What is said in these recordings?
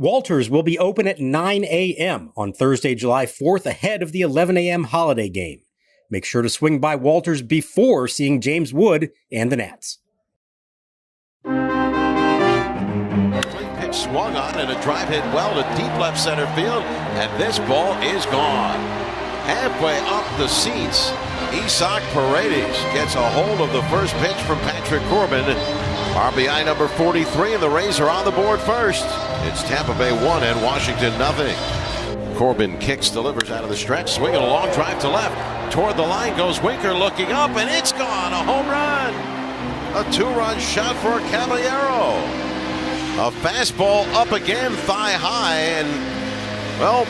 Walters will be open at 9 a.m. on Thursday, July 4th, ahead of the 11 a.m. holiday game. Make sure to swing by Walters before seeing James Wood and the Nats. Pitch swung on and a drive hit well to deep left center field, and this ball is gone. Halfway up the seats, Isaac Paredes gets a hold of the first pitch from Patrick Corbin. RBI number 43, and the Rays are on the board first. It's Tampa Bay 1 and Washington 0. Corbin kicks, delivers out of the stretch, swinging a long drive to left. Toward the line goes Winker, looking up, and it's gone. A home run. A two-run shot for Caballero. A fastball up again, thigh high, and, well,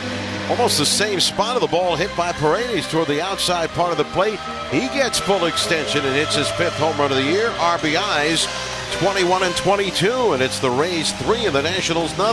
almost the same spot of the ball hit by Paredes toward the outside part of the plate. He gets full extension and hits his 5th home run of the year. RBIs 21 and 22, and it's the Rays 3 and the Nationals 0.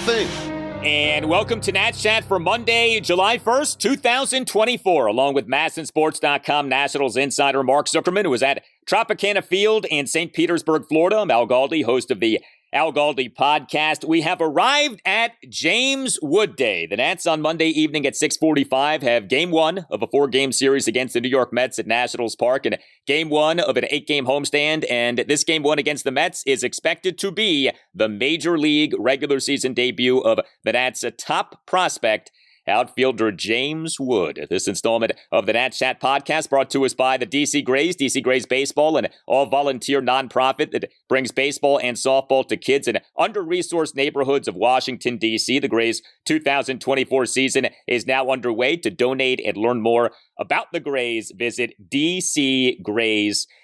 And welcome to Nats Chat for Monday, July 1st, 2024, along with MASNsports.com Nationals insider Mark Zuckerman, who was at Tropicana Field in St. Petersburg, Florida. I'm Al Galdi, host of the Al Galdi podcast. We have arrived at James Wood Day. The Nats on Monday evening at 6:45 have Game 1 of a 4-game series against the New York Mets at Nationals Park and Game 1 of an 8-game homestand. And this Game 1 against the Mets is expected to be the Major League regular season debut of the Nats' top prospect, outfielder James Wood. This installment of the Nats Chat podcast brought to us by the DC Grays. DC Grays Baseball, an all-volunteer nonprofit that brings baseball and softball to kids in under-resourced neighborhoods of Washington, D.C. The Grays' 2024 season is now underway. To donate and learn more about the Grays, visit dcgrays.com.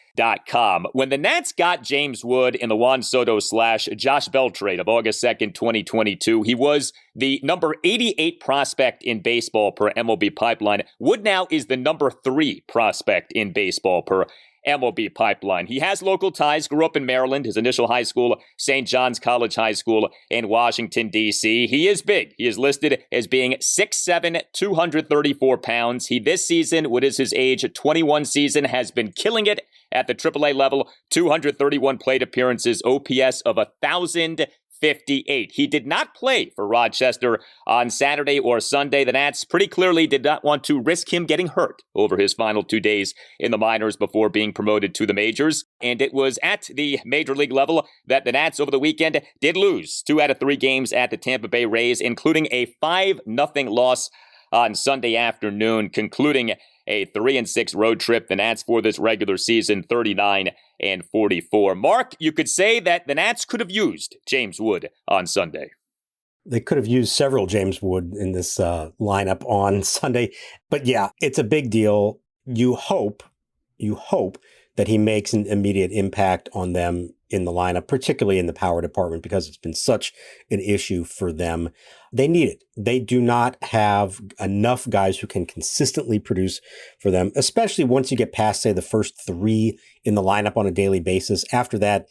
When the Nats got James Wood in the Juan Soto/Josh Bell trade of August 2nd, 2022, he was the number 88 prospect in baseball per MLB Pipeline. Wood now is the number 3 prospect in baseball per MLB Pipeline. He has local ties, grew up in Maryland, his initial high school, St. John's College High School in Washington, D.C. He is big. He is listed as being 6'7", 234 pounds. He, this season, what is his age, 21 season, has been killing it at the AAA level, 231 plate appearances, OPS of 1,058. He did not play for Rochester on Saturday or Sunday. The Nats pretty clearly did not want to risk him getting hurt over his final 2 days in the minors before being promoted to the majors. And it was at the major league level that the Nats over the weekend did lose 2 out of 3 games at the Tampa Bay Rays, including a 5-0 loss on Sunday afternoon, concluding a 3-6 road trip. The Nats for this regular season, 39 and 44. Mark, you could say that the Nats could have used James Wood on Sunday. They could have used several James Wood in this lineup on Sunday. But yeah, it's a big deal. You hope that he makes an immediate impact on them in the lineup, particularly in the power department, because it's been such an issue for them. They need it. They do not have enough guys who can consistently produce for them, especially once you get past, say, the first 3 in the lineup on a daily basis. After that,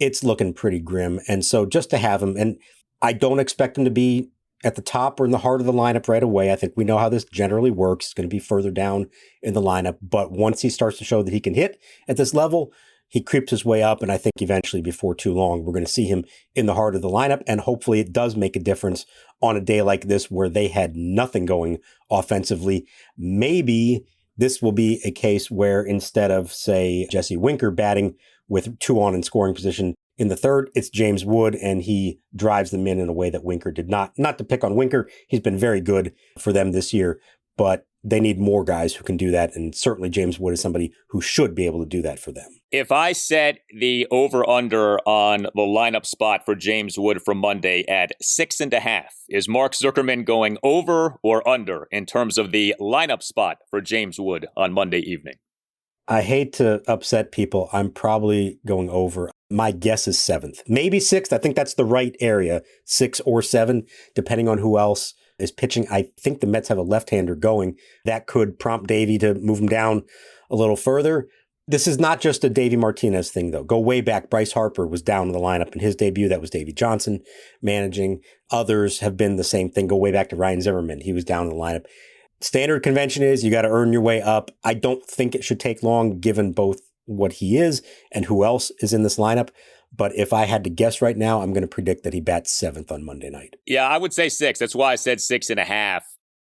it's looking pretty grim. And so just to have him, and I don't expect him to be at the top or in the heart of the lineup right away. I think we know how this generally works. It's going to be further down in the lineup. But once he starts to show that he can hit at this level, he creeps his way up. And I think eventually, before too long, we're going to see him in the heart of the lineup. And hopefully it does make a difference on a day like this where they had nothing going offensively. Maybe this will be a case where instead of, say, Jesse Winker batting with 2 on in scoring position in the third, it's James Wood, and he drives them in a way that Winker did not. Not to pick on Winker. He's been very good for them this year, but they need more guys who can do that. And certainly James Wood is somebody who should be able to do that for them. If I set the over-under on the lineup spot for James Wood from Monday at 6.5, is Mark Zuckerman going over or under in terms of the lineup spot for James Wood on Monday evening? I hate to upset people. I'm probably going over. My guess is 7th, maybe 6th. I think that's the right area, 6 or 7, depending on who else is pitching. I think the Mets have a left-hander going. That could prompt Davey to move him down a little further. This is not just a Davey Martinez thing, though. Go way back. Bryce Harper was down in the lineup in his debut. That was Davey Johnson managing. Others have been the same thing. Go way back to Ryan Zimmerman. He was down in the lineup. Standard convention is you got to earn your way up. I don't think it should take long given both what he is and who else is in this lineup. But if I had to guess right now, I'm going to predict that he bats 7th on Monday night. Yeah, I would say 6. That's why I said 6.5.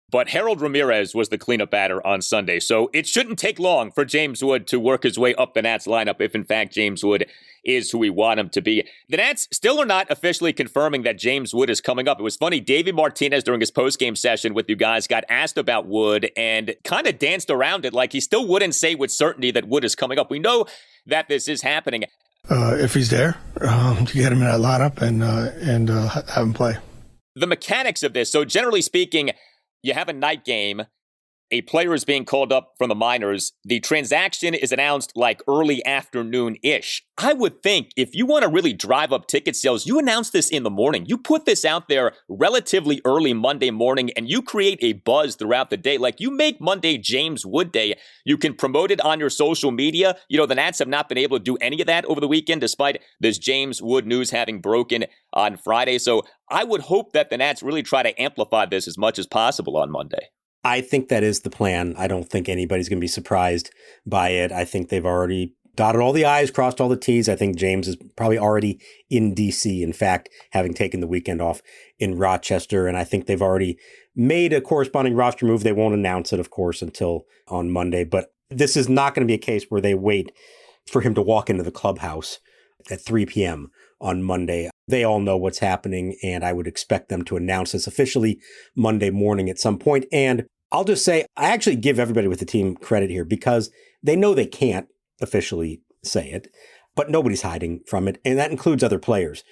But Harold Ramirez was the cleanup batter on Sunday, so it shouldn't take long for James Wood to work his way up the Nats lineup if, in fact, James Wood is who we want him to be. The Nats still are not officially confirming that James Wood is coming up. It was funny, David Martinez, during his postgame session with you guys, got asked about Wood and kind of danced around it like he still wouldn't say with certainty that Wood is coming up. We know that this is happening. If he's there, to get him in that lineup and have him play. The mechanics of this, so generally speaking, you have a night game, a player is being called up from the minors, the transaction is announced like early afternoon-ish. I would think if you want to really drive up ticket sales, you announce this in the morning. You put this out there relatively early Monday morning, and you create a buzz throughout the day. Like, you make Monday James Wood Day. You can promote it on your social media. You know, the Nats have not been able to do any of that over the weekend, despite this James Wood news having broken on Friday. So I would hope that the Nats really try to amplify this as much as possible on Monday. I think that is the plan. I don't think anybody's going to be surprised by it. I think they've already dotted all the I's, crossed all the T's. I think James is probably already in D.C., in fact, having taken the weekend off in Rochester. And I think they've already made a corresponding roster move. They won't announce it, of course, until on Monday. But this is not going to be a case where they wait for him to walk into the clubhouse at 3 p.m. on Monday. They all know what's happening, and I would expect them to announce this officially Monday morning at some point. And I'll just say, I actually give everybody with the team credit here because they know they can't officially say it, but nobody's hiding from it. And that includes other players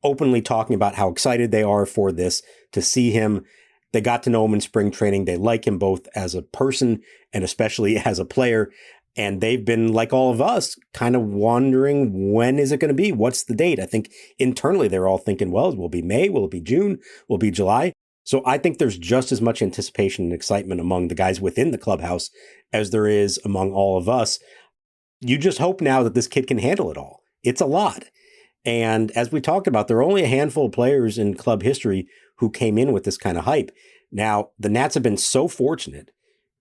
openly talking about how excited they are for this, to see him. They got to know him in spring training. They like him both as a person and especially as a player. And they've been, like all of us, kind of wondering, when is it going to be? What's the date? I think internally they're all thinking, well, will it be May? Will it be June? Will it be July? So I think there's just as much anticipation and excitement among the guys within the clubhouse as there is among all of us. You just hope now that this kid can handle it all. It's a lot. And as we talked about, there are only a handful of players in club history who came in with this kind of hype. Now, the Nats have been so fortunate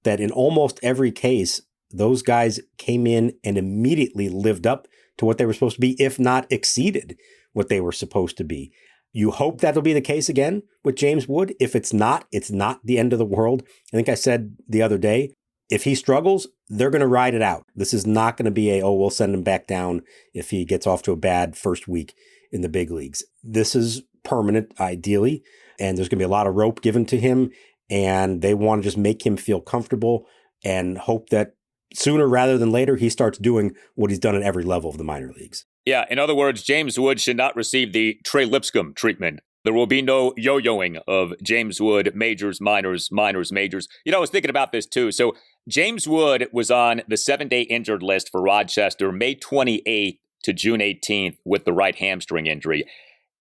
that in almost every case, those guys came in and immediately lived up to what they were supposed to be, if not exceeded what they were supposed to be. You hope that'll be the case again with James Wood. If it's not the end of the world. I think I said the other day, if he struggles, they're going to ride it out. This is not going to be we'll send him back down if he gets off to a bad first week in the big leagues. This is permanent, ideally, and there's going to be a lot of rope given to him, and they want to just make him feel comfortable and hope that sooner rather than later, he starts doing what he's done at every level of the minor leagues. Yeah, in other words, James Wood should not receive the Trey Lipscomb treatment. There will be no yo-yoing of James Wood, majors, minors, minors, majors. You know, I was thinking about this too. So James Wood was on the 7-day injured list for Rochester, May 28th to June 18th with the right hamstring injury.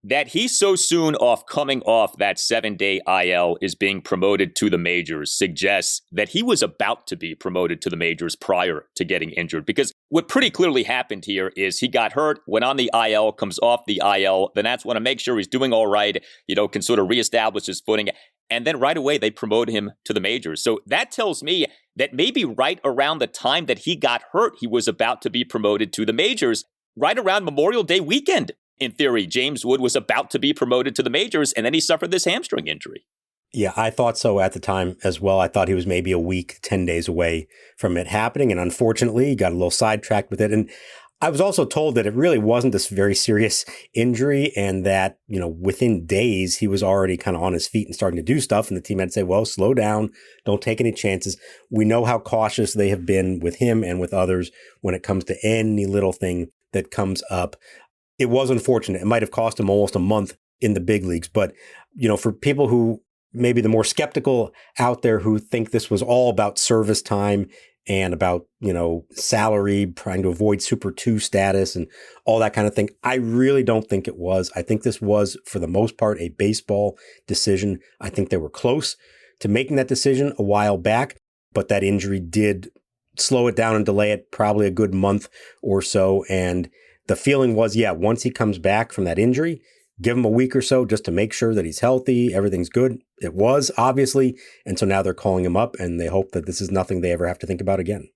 That he's so soon coming off that 7-day IL is being promoted to the majors suggests that he was about to be promoted to the majors prior to getting injured. Because what pretty clearly happened here is he got hurt, went on the IL, comes off the IL. The Nats want to make sure he's doing all right, can sort of reestablish his footing. And then right away, they promote him to the majors. So that tells me that maybe right around the time that he got hurt, he was about to be promoted to the majors, right around Memorial Day weekend. In theory, James Wood was about to be promoted to the majors, and then he suffered this hamstring injury. Yeah, I thought so at the time as well. I thought he was maybe a week, 10 days away from it happening, and unfortunately, he got a little sidetracked with it. And I was also told that it really wasn't this very serious injury, and that, within days, he was already kind of on his feet and starting to do stuff, and the team had to say, well, slow down, don't take any chances. We know how cautious they have been with him and with others when it comes to any little thing that comes up. It was unfortunate. It might have cost him almost a month in the big leagues. But, for people who maybe the more skeptical out there who think this was all about service time and about, salary, trying to avoid Super 2 status and all that kind of thing, I really don't think it was. I think this was, for the most part, a baseball decision. I think they were close to making that decision a while back, but that injury did slow it down and delay it probably a good month or so. And the feeling was, once he comes back from that injury, give him a week or so just to make sure that he's healthy, everything's good. It was, obviously. And so now they're calling him up, and they hope that this is nothing they ever have to think about again.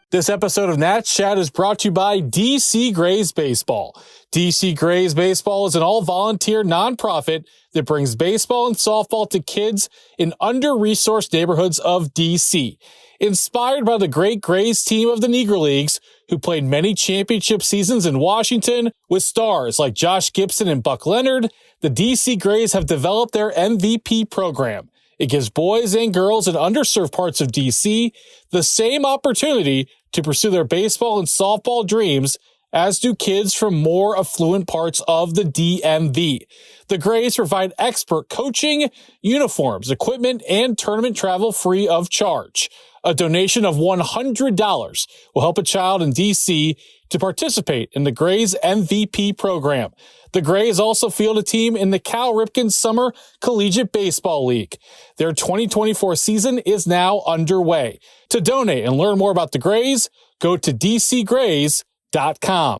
This episode of Nats Chat is brought to you by DC Gray's Baseball. DC Gray's Baseball is an all-volunteer nonprofit that brings baseball and softball to kids in under-resourced neighborhoods of DC. Inspired by the great Grays team of the Negro Leagues, who played many championship seasons in Washington with stars like Josh Gibson and Buck Leonard, the DC Grays have developed their MVP program. It gives boys and girls in underserved parts of DC the same opportunity to pursue their baseball and softball dreams as do kids from more affluent parts of the DMV. The Grays provide expert coaching, uniforms, equipment, and tournament travel free of charge. A donation of $100 will help a child in DC to participate in the Grays MVP program. The Grays also field a team in the Cal Ripken Summer Collegiate Baseball League. Their 2024 season is now underway. To donate and learn more about the Grays, go to dcgrays.com.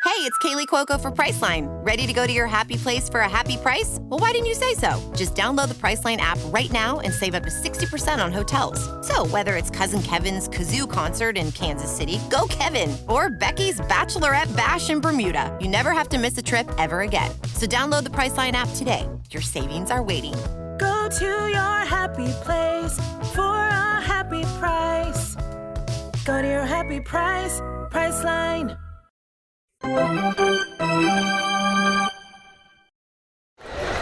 Hey, it's Kaylee Cuoco for Priceline. Ready to go to your happy place for a happy price? Well, why didn't you say so? Just download the Priceline app right now and save up to 60% on hotels. So whether it's Cousin Kevin's Kazoo Concert in Kansas City, go Kevin, or Becky's Bachelorette Bash in Bermuda, you never have to miss a trip ever again. So download the Priceline app today. Your savings are waiting. Go to your happy place for a happy price. Go to your happy price, Priceline.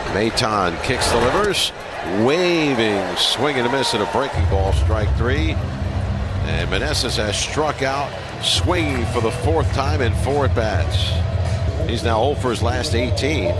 Maton kicks, delivers, waving, swing and a miss at a breaking ball, strike three. And Meneses has struck out, swinging for the fourth time in 4 at-bats. He's now 0 for his last 18.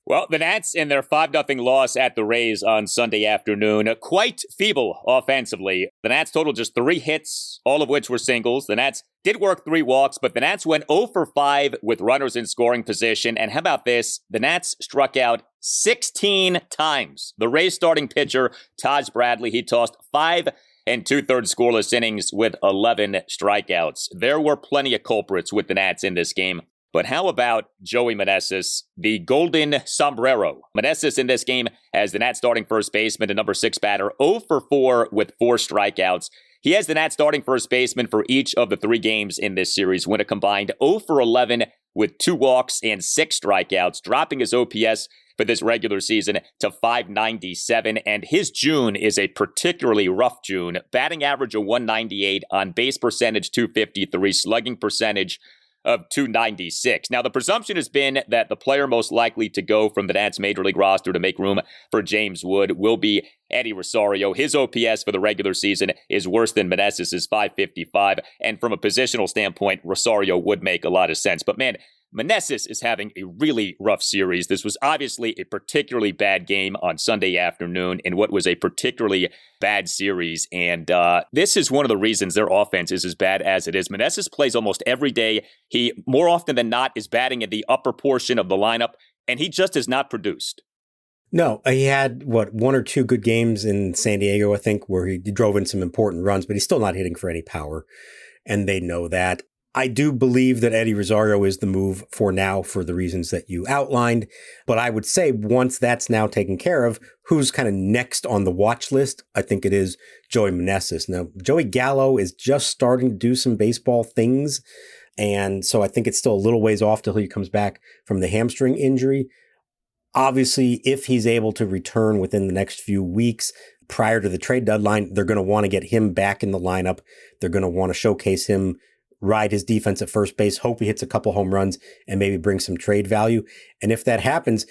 Well, the Nats in their 5-0 loss at the Rays on Sunday afternoon, quite feeble offensively. The Nats totaled just 3 hits, all of which were singles. The Nats did work 3 walks, but the Nats went 0 for 5 with runners in scoring position. And how about this? The Nats struck out 16 times. The Rays starting pitcher, Taj Bradley, he tossed 5 2/3 scoreless innings with 11 strikeouts. There were plenty of culprits with the Nats in this game. But how about Joey Meneses, the golden sombrero? Meneses in this game as the Nats starting first baseman, the number 6 batter, 0 for 4 with 4 strikeouts. He has the Nats starting first baseman for each of the 3 games in this series, went a combined 0 for 11 with 2 walks and 6 strikeouts, dropping his OPS for this regular season to .597. And his June is a particularly rough June. Batting average of .198, on base percentage .253, slugging percentage of .296. Now, the presumption has been that the player most likely to go from the Nats Major League roster to make room for James Wood will be Eddie Rosario. His OPS for the regular season is worse than Meneses' .555, and from a positional standpoint, Rosario would make a lot of sense. But man, Meneses is having a really rough series. This was obviously a particularly bad game on Sunday afternoon in what was a particularly bad series. And this is one of the reasons their offense is as bad as it is. Meneses plays almost every day. He, more often than not, is batting in the upper portion of the lineup, and he just has not produced. No, he had, 1 or 2 good games in San Diego, I think, where he drove in some important runs, but he's still not hitting for any power, and they know that. I do believe that Eddie Rosario is the move for now for the reasons that you outlined. But I would say once that's now taken care of, who's kind of next on the watch list? I think it is Joey Meneses. Now, Joey Gallo is just starting to do some baseball things. And so I think it's still a little ways off till he comes back from the hamstring injury. Obviously, if he's able to return within the next few weeks prior to the trade deadline, they're going to want to get him back in the lineup. They're going to want to showcase him, ride his defense at first base, hope he hits a couple home runs and maybe bring some trade value. And if that happens,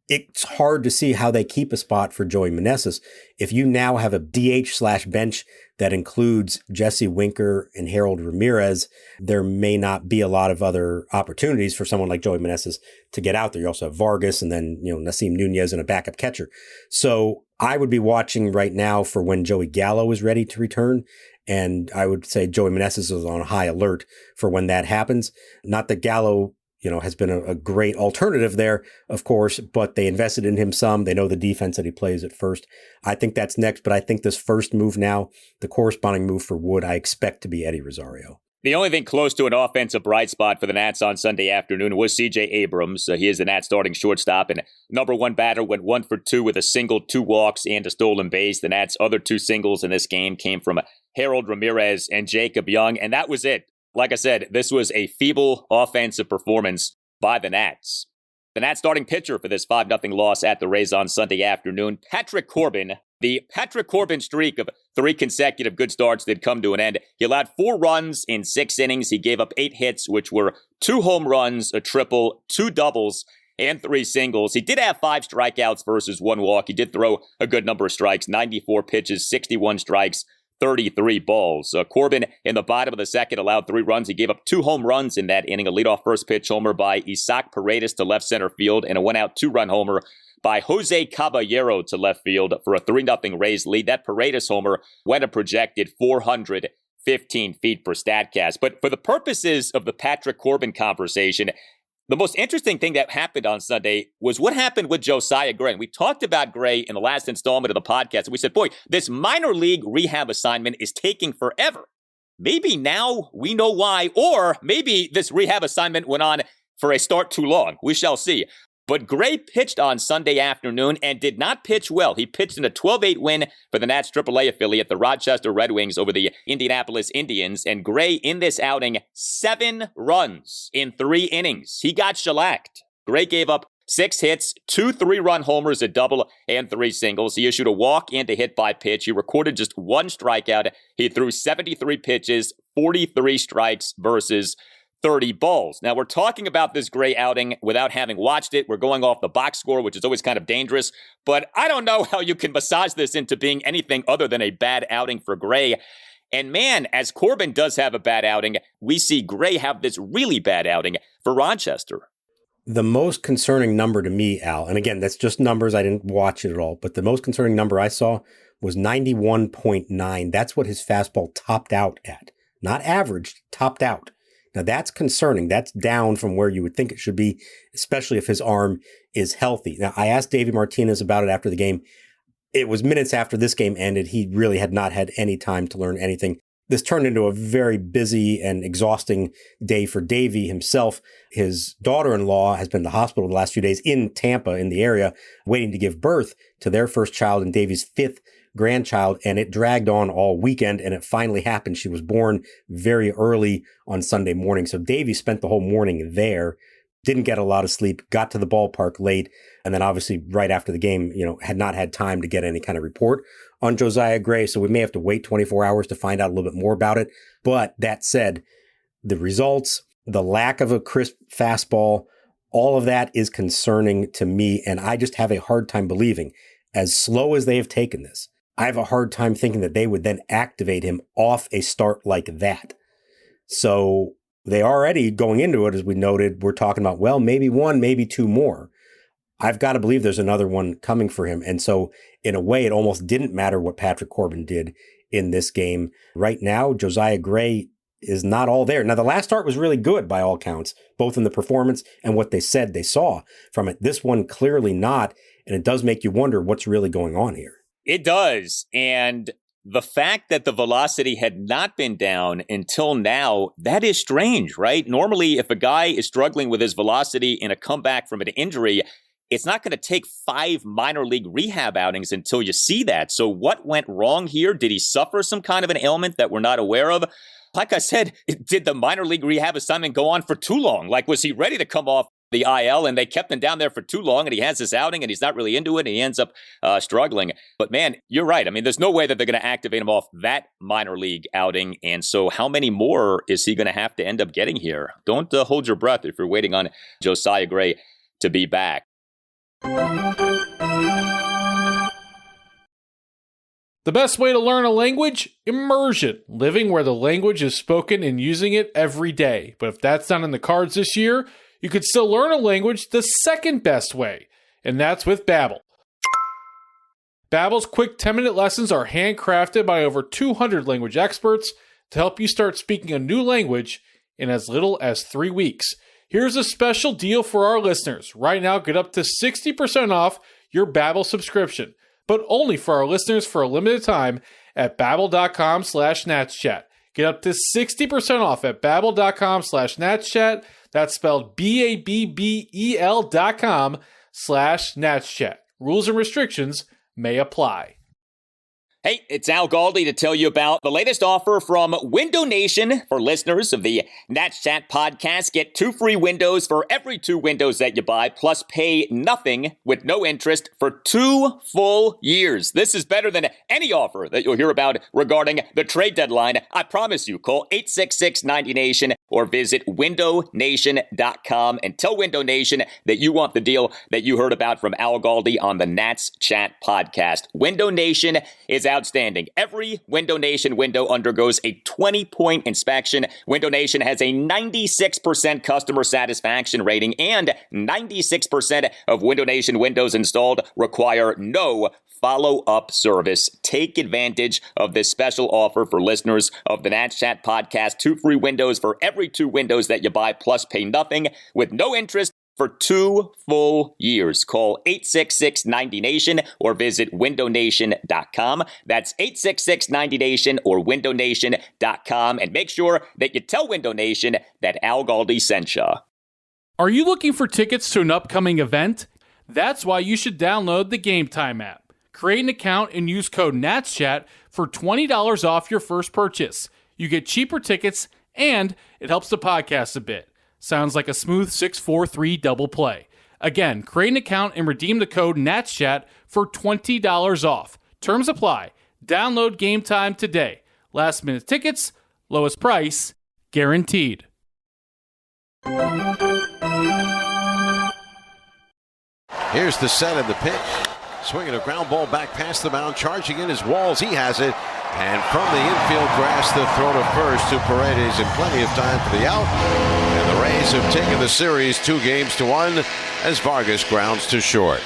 it's hard to see how they keep a spot for Joey Meneses. If you now have a DH/bench that includes Jesse Winker and Harold Ramirez, there may not be a lot of other opportunities for someone like Joey Meneses to get out there. You also have Vargas and then, Nasim Nunez and a backup catcher. So I would be watching right now for when Joey Gallo is ready to return. And I would say Joey Meneses is on high alert for when that happens. Not that Gallo, has been a great alternative there, of course, but they invested in him some. They know the defense that he plays at first. I think that's next, but I think this first move now, the corresponding move for Wood, I expect to be Eddie Rosario. The only thing close to an offensive bright spot for the Nats on Sunday afternoon was C.J. Abrams. He is the Nats starting shortstop, and number one batter went 1 for 2 with a single, 2 walks, and a stolen base. The Nats' other 2 singles in this game came from Harold Ramirez and Jacob Young, and that was it. Like I said, this was a feeble offensive performance by the Nats. The Nats starting pitcher for this 5-0 loss at the Rays on Sunday afternoon, Patrick Corbin. The Patrick Corbin streak of 3 consecutive good starts did come to an end. He allowed 4 runs in 6 innings. He gave up 8 hits, which were 2 home runs, a triple, 2 doubles, and 3 singles. He did have 5 strikeouts versus 1 walk. He did throw a good number of strikes, 94 pitches, 61 strikes, 33 balls. Corbin, in the bottom of the second, allowed 3 runs. He gave up 2 home runs in that inning, a leadoff first pitch homer by Isaac Paredes to left center field, and a 1-out 2-run homer by Jose Caballero to left field for a 3-0 Rays lead. That Paredes homer went a projected 415 feet per Statcast. But for the purposes of the Patrick Corbin conversation, the most interesting thing that happened on Sunday was what happened with Josiah Gray. And we talked about Gray in the last installment of the podcast. And we said, boy, this minor league rehab assignment is taking forever. Maybe now we know why, or maybe this rehab assignment went on for a start too long. We shall see. But Gray pitched on Sunday afternoon and did not pitch well. He pitched in a 12-8 win for the Nats AAA affiliate, the Rochester Red Wings, over the Indianapolis Indians. And Gray, in this outing, 7 runs in 3 innings. He got shellacked. Gray gave up 6 hits, 2 3-run homers, a double, and 3 singles. He issued a walk and a hit by pitch. He recorded just 1 strikeout. He threw 73 pitches, 43 strikes versus 30 balls. Now, we're talking about this Gray outing without having watched it. We're going off the box score, which is always kind of dangerous. But I don't know how you can massage this into being anything other than a bad outing for Gray. And man, as Corbin does have a bad outing, we see Gray have this really bad outing for Rochester. The most concerning number to me, Al, and again, that's just numbers. I didn't watch it at all. But the most concerning number I saw was 91.9. That's what his fastball topped out at. Not averaged, topped out. Now, that's concerning. That's down from where you would think it should be, especially if his arm is healthy. Now, I asked Davey Martinez about it after the game. It was minutes after this game ended. He really had not had any time to learn anything. This turned into a very busy and exhausting day for Davey himself. His daughter-in-law has been in the hospital the last few days in Tampa, in the area, waiting to give birth to their first child and Davey's 5th grandchild, and it dragged on all weekend, and it finally happened. She was born very early on Sunday morning. So Davey spent the whole morning there, didn't get a lot of sleep, got to the ballpark late, and then obviously right after the game, had not had time to get any kind of report on Josiah Gray. So we may have to wait 24 hours to find out a little bit more about it. But that said, the results, the lack of a crisp fastball, all of that is concerning to me. And I just have a hard time believing, as slow as they have taken this, I have a hard time thinking that they would then activate him off a start like that. So they already, going into it, as we noted, we're talking about, well, maybe 1, maybe 2 more. I've got to believe there's another one coming for him. And so in a way, it almost didn't matter what Patrick Corbin did in this game. Right now, Josiah Gray is not all there. Now, the last start was really good by all counts, both in the performance and what they said they saw from it. This one clearly not. And it does make you wonder what's really going on here. It does. And the fact that the velocity had not been down until now, that is strange, right? Normally, if a guy is struggling with his velocity in a comeback from an injury, it's not going to take 5 minor league rehab outings until you see that. So what went wrong here? Did he suffer some kind of an ailment that we're not aware of? Like I said, did the minor league rehab assignment go on for too long? Like, was he ready to come off the IL and they kept him down there for too long and he has this outing and he's not really into it and he ends up struggling? But man, you're right. I mean, there's no way that they're going to activate him off that minor league outing. And so how many more is he going to have to end up getting here? Don't hold your breath if you're waiting on Josiah Gray to be back. The best way to learn a language? Immersion. Living where the language is spoken and using it every day. But if that's not in the cards this year, you could still learn a language the second best way, and that's with Babbel. Babbel's quick 10-minute lessons are handcrafted by over 200 language experts to help you start speaking a new language in as little as 3 weeks. Here's a special deal for our listeners. Right now, get up to 60% off your Babbel subscription, but only for our listeners for a limited time at babbel.com/natschat. Get up to 60% off at babbel.com/natschat. That's spelled BABBEL.com/natschat. Rules and restrictions may apply. Hey, it's Al Galdi to tell you about the latest offer from Window Nation for listeners of the Nats Chat podcast. Get 2 free windows for every 2 windows that you buy, plus pay nothing with no interest for 2 full years. This is better than any offer that you'll hear about regarding the trade deadline. I promise you. Call 866-90-NATION or visit windownation.com and tell Window Nation that you want the deal that you heard about from Al Galdi on the Nats Chat podcast. Window Nation is outstanding. Every Window Nation window undergoes a 20-point inspection. Window Nation has a 96% customer satisfaction rating, and 96% of Window Nation windows installed require no follow-up service. Take advantage of this special offer for listeners of the Nats Chat podcast. 2 free windows for every 2 windows that you buy, plus pay nothing with no interest for 2 full years. Call 866-90-NATION or visit windownation.com. That's 866-90-NATION or windownation.com. And make sure that you tell Window Nation that Al Galdi sent you. Are you looking for tickets to an upcoming event? That's why you should download the Game Time app. Create an account and use code NATSCHAT for $20 off your first purchase. You get cheaper tickets, and it helps the podcast a bit. Sounds like a smooth 6-4-3 double play. Again, create an account and redeem the code NATSCHAT for $20 off. Terms apply. Download Game Time today. Last minute tickets, lowest price, guaranteed. Here's the set of the pitch. Swinging a ground ball back past the mound. Charging in his walls. He has it. And from the infield grass, the throw to first to Paredes, and plenty of time for the out. And the Rays have taken the series 2-1 as Vargas grounds to short.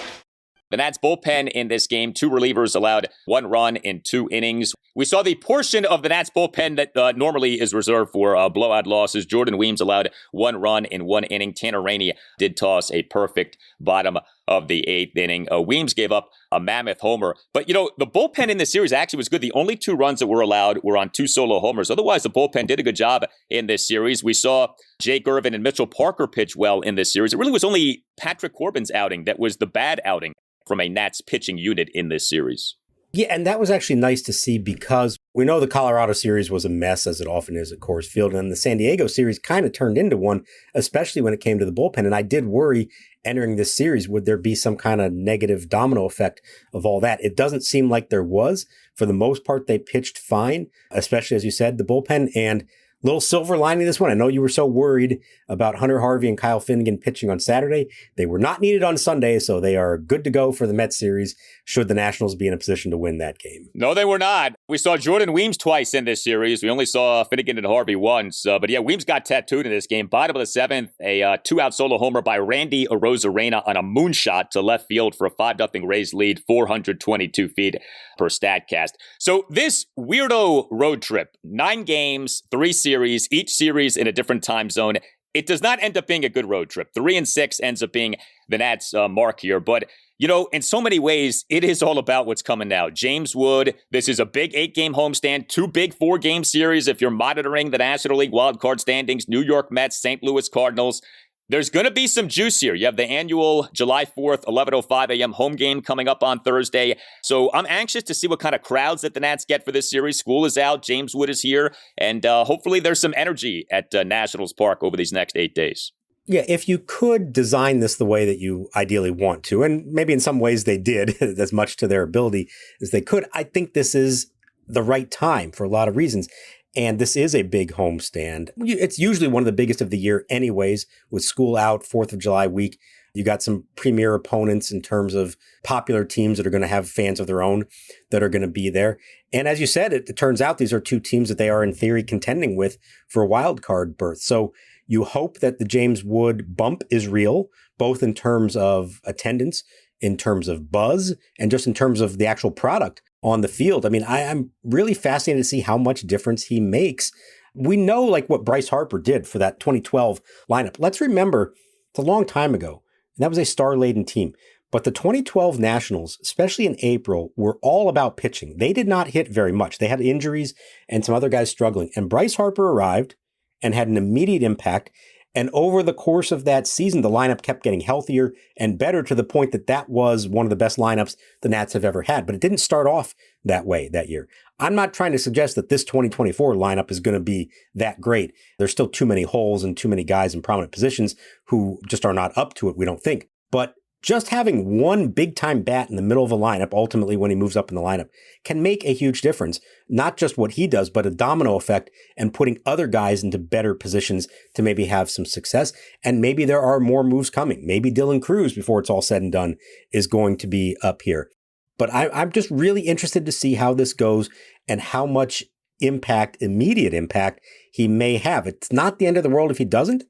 The Nats bullpen in this game, 2 relievers allowed 1 run in 2 innings. We saw the portion of the Nats bullpen that normally is reserved for blowout losses. Jordan Weems allowed 1 run in 1 inning. Tanner Rainey did toss a perfect bottom of the 8th inning. Weems gave up a mammoth homer. But, the bullpen in this series actually was good. The only 2 runs that were allowed were on 2 solo homers. Otherwise, the bullpen did a good job in this series. We saw Jake Irvin and Mitchell Parker pitch well in this series. It really was only Patrick Corbin's outing that was the bad outing from a Nats pitching unit in this series. Yeah, and that was actually nice to see because we know the Colorado series was a mess, as it often is at Coors Field, and the San Diego series kind of turned into one, especially when it came to the bullpen. And I did worry entering this series, would there be some kind of negative domino effect of all that? It doesn't seem like there was. For the most part, they pitched fine, especially, as you said, the bullpen. And little silver lining this one. I know you were so worried about Hunter Harvey and Kyle Finnegan pitching on Saturday. They were not needed on Sunday, so they are good to go for the Mets series should the Nationals be in a position to win that game. No, they were not. We saw Jordan Weems twice in this series. We only saw Finnegan and Harvey once. But yeah, Weems got tattooed in this game. Bottom of the 7th, a 2-out solo homer by Randy Arozarena on a moonshot to left field for a 5-0 Rays lead, 422 feet per StatCast. So this weirdo road trip, 9 games, 3 series, each series in a different time zone. It does not end up being a good road trip. 3-6 ends up being the Nats' mark here. But, in so many ways, it is all about what's coming now. James Wood, this is a big 8-game homestand, 2 big 4-game series if you're monitoring the National League wildcard standings, New York Mets, St. Louis Cardinals. There's going to be some juice here. You have the annual July 4th, 11:05 a.m. home game coming up on Thursday. So I'm anxious to see what kind of crowds that the Nats get for this series. School is out. James Wood is here. And hopefully there's some energy at Nationals Park over these next 8 days. Yeah, if you could design this the way that you ideally want to, and maybe in some ways they did as much to their ability as they could, I think this is the right time for a lot of reasons. And this is a big homestand. It's usually one of the biggest of the year anyways, with school out, 4th of July week. You got some premier opponents in terms of popular teams that are going to have fans of their own that are going to be there. And as you said, it turns out these are 2 teams that they are in theory contending with for a wild card berth. So you hope that the James Wood bump is real, both in terms of attendance, in terms of buzz, and just in terms of the actual product on the field. I mean, I'm really fascinated to see how much difference he makes. We know what Bryce Harper did for that 2012 lineup. Let's remember, it's a long time ago, and that was a star-laden team. But the 2012 Nationals, especially in April, were all about pitching. They did not hit very much. They had injuries and some other guys struggling. And Bryce Harper arrived and had an immediate impact. And over the course of that season, the lineup kept getting healthier and better to the point that that was one of the best lineups the Nats have ever had. But it didn't start off that way that year. I'm not trying to suggest that this 2024 lineup is going to be that great. There's still too many holes and too many guys in prominent positions who just are not up to it, we don't think. But just having one big-time bat in the middle of a lineup, ultimately when he moves up in the lineup, can make a huge difference. Not just what he does, but a domino effect and putting other guys into better positions to maybe have some success. And maybe there are more moves coming. Maybe Dylan Cruz, before it's all said and done, is going to be up here. But I'm just really interested to see how this goes and how much immediate impact he may have. It's not the end of the world if he doesn't,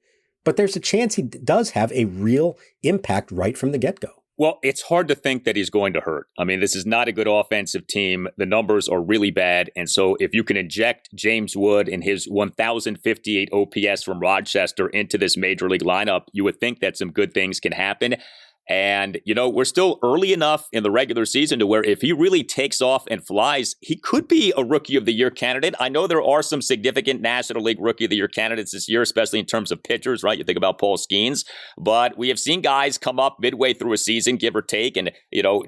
but there's a chance he does have a real impact right from the get-go. Well, it's hard to think that he's going to hurt. I mean, this is not a good offensive team. The numbers are really bad. And so if you can inject James Wood and his 1,058 OPS from Rochester into this major league lineup, you would think that some good things can happen. And, we're still early enough in the regular season to where if he really takes off and flies, he could be a Rookie of the Year candidate. I know there are some significant National League Rookie of the Year candidates this year, especially in terms of pitchers, right? You think about Paul Skeens, but we have seen guys come up midway through a season, give or take, and,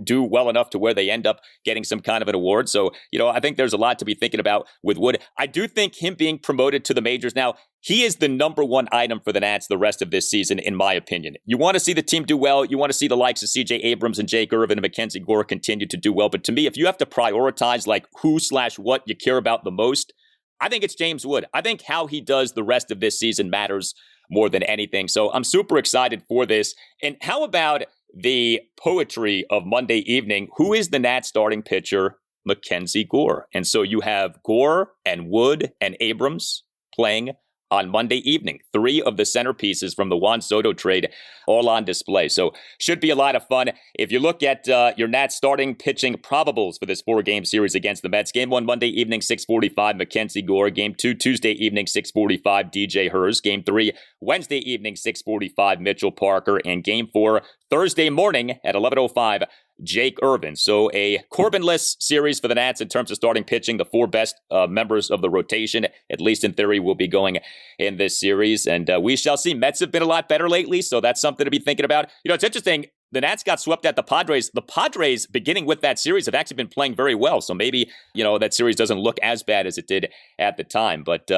do well enough to where they end up getting some kind of an award. So, I think there's a lot to be thinking about with Wood. I do think him being promoted to the majors now, he is the number one item for the Nats the rest of this season, in my opinion. You want to see the team do well. You want to see the likes of C.J. Abrams and Jake Irvin and Mackenzie Gore continue to do well. But to me, if you have to prioritize like who/what you care about the most, I think it's James Wood. I think how he does the rest of this season matters more than anything. So I'm super excited for this. And how about the poetry of Monday evening? Who is the Nats starting pitcher? Mackenzie Gore. And so you have Gore and Wood and Abrams playing on Monday evening. 3 of the centerpieces from the Juan Soto trade all on display. So should be a lot of fun. If you look at your Nats starting pitching probables for this 4-game series against the Mets, Game 1 Monday evening, 6:45, Mackenzie Gore. Game 2 Tuesday evening, 6:45, DJ Hers. Game 3 Wednesday evening, 6:45, Mitchell Parker. And Game 4 Thursday morning at 11:05, Jake Irvin. So a Corbin-less series for the Nats in terms of starting pitching. The 4 best members of the rotation, at least in theory, will be going in this series. And we shall see. Mets have been a lot better lately, so that's something to be thinking about. It's interesting. The Nats got swept at the Padres. The Padres, beginning with that series, have actually been playing very well. So maybe, that series doesn't look as bad as it did at the time. But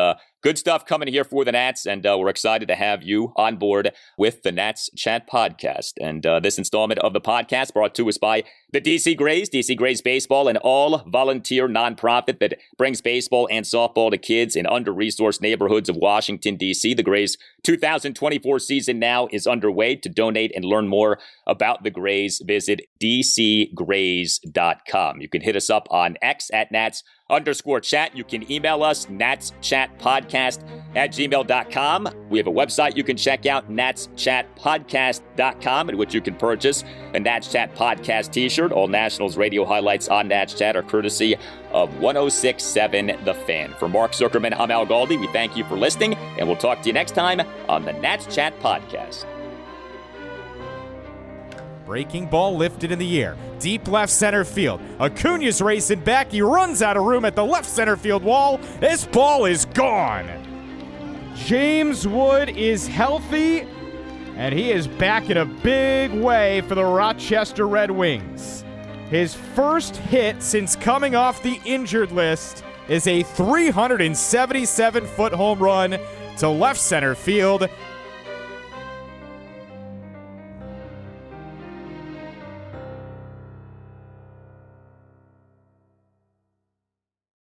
good stuff coming here for the Nats, and we're excited to have you on board with the Nats Chat podcast. And this installment of the podcast brought to us by the DC Grays. DC Grays Baseball, an all-volunteer nonprofit that brings baseball and softball to kids in under-resourced neighborhoods of Washington, D.C. The Grays' 2024 season now is underway. To donate and learn more about the Grays, visit dcgrays.com. You can hit us up on X at Nats_chat. You can email us, natschatpodcast@gmail.com. We have a website you can check out, natschatpodcast.com, in which you can purchase a Nats Chat Podcast t-shirt. All Nationals radio highlights on Nats Chat are courtesy of 106.7 The Fan. For Mark Zuckerman, I'm Al Galdi. We thank you for listening, and we'll talk to you next time on the Nats Chat Podcast. Breaking ball lifted in the air. Deep left center field. Acuna's racing back. He runs out of room at the left center field wall. This ball is gone. James Wood is healthy, and he is back in a big way for the Rochester Red Wings. His first hit since coming off the injured list is a 377-foot home run to left center field.